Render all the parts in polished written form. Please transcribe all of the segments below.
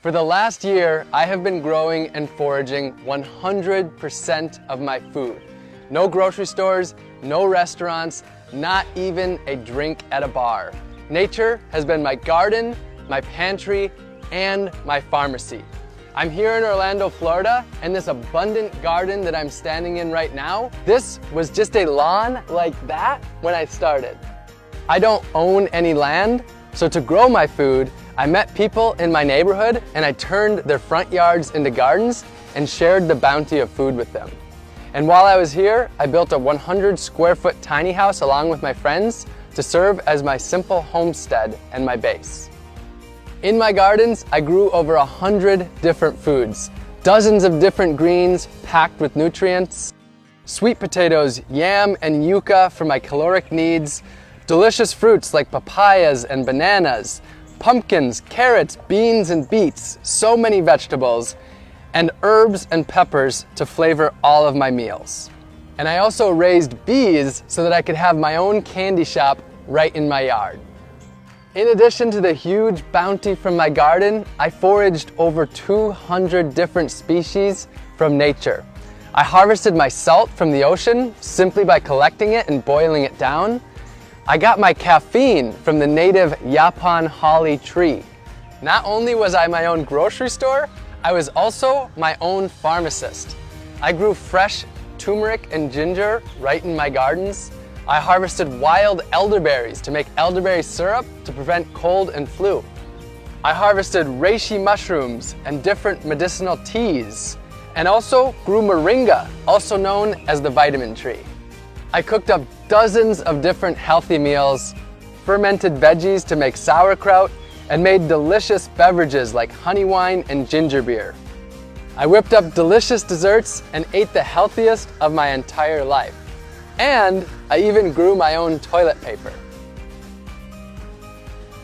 For the last year, I have been growing and foraging 100% of my food. No grocery stores, no restaurants, not even a drink at a bar. Nature has been my garden, my pantry, and my pharmacy. I'm here in Orlando, Florida, and this abundant garden that I'm standing in right now, this was just a lawn like that when I started. I don't own any land, so to grow my food, I met people in my neighborhood and I turned their front yards into gardens and shared the bounty of food with them. And while I was here, I built a 100 square foot tiny house along with my friends to serve as my simple homestead and my base. In my gardens, I grew over 100 different foods, dozens of different greens packed with nutrients, sweet potatoes, yam, and yucca for my caloric needs, delicious fruits like papayas and bananas, pumpkins, carrots, beans, and beets, so many vegetables, and herbs and peppers to flavor all of my meals. And I also raised bees so that I could have my own candy shop right in my yard. In addition to the huge bounty from my garden, I foraged over 200 different species from nature. I harvested my salt from the ocean simply by collecting it and boiling it down. I got my caffeine from the native Yaupon holly tree. Not only was I my own grocery store, I was also my own pharmacist. I grew fresh turmeric and ginger right in my gardens. I harvested wild elderberries to make elderberry syrup to prevent cold and flu. I harvested reishi mushrooms and different medicinal teas, and also grew moringa, also known as the vitamin tree. I cooked up dozens of different healthy meals, fermented veggies to make sauerkraut, and made delicious beverages like honey wine and ginger beer. I whipped up delicious desserts and ate the healthiest of my entire life. And I even grew my own toilet paper.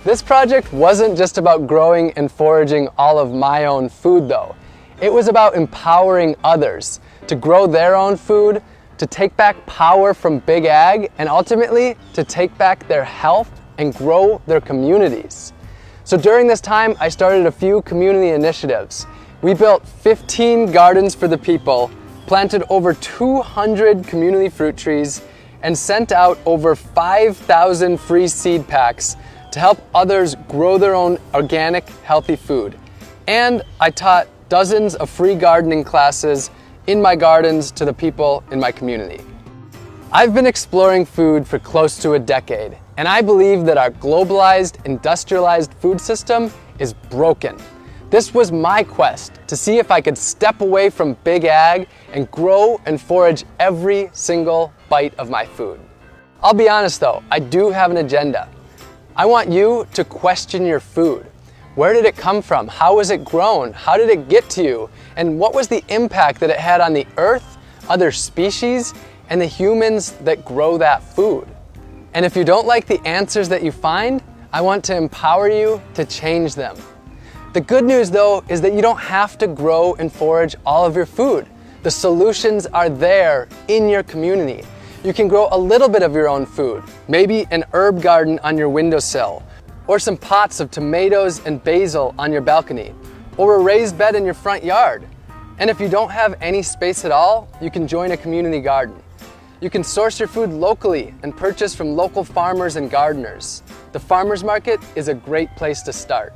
This project wasn't just about growing and foraging all of my own food though. It was about empowering others to grow their own food, to take back power from big ag, and ultimately to take back their health and grow their communities. So during this time, I started a few community initiatives. We built 15 gardens for the people, planted over 200 community fruit trees, and sent out over 5,000 free seed packs to help others grow their own organic, healthy food. And I taught dozens of free gardening classes in my gardens to the people in my community. I've been exploring food for close to a decade, and I believe that our globalized, industrialized food system is broken. This was my quest to see if I could step away from big ag and grow and forage every single bite of my food. I'll be honest though, I do have an agenda. I want you to question your food. Where did it come from? How was it grown? How did it get to you? And what was the impact that it had on the earth, other species, and the humans that grow that food? And if you don't like the answers that you find, I want to empower you to change them. The good news though is that you don't have to grow and forage all of your food. The solutions are there in your community. You can grow a little bit of your own food, maybe an herb garden on your windowsill, or some pots of tomatoes and basil on your balcony, or a raised bed in your front yard. And if you don't have any space at all, you can join a community garden. You can source your food locally and purchase from local farmers and gardeners. The farmers market is a great place to start.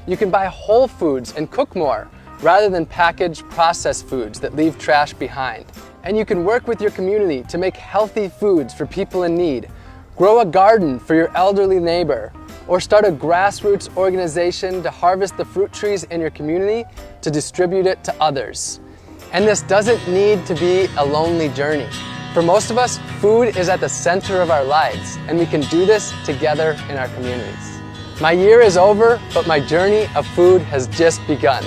You can buy whole foods and cook more, rather than packaged processed foods that leave trash behind. And you can work with your community to make healthy foods for people in need. Grow a garden for your elderly neighbor, or start a grassroots organization to harvest the fruit trees in your community to distribute it to others. And this doesn't need to be a lonely journey. For most of us, food is at the center of our lives, and we can do this together in our communities. My year is over, but my journey of food has just begun.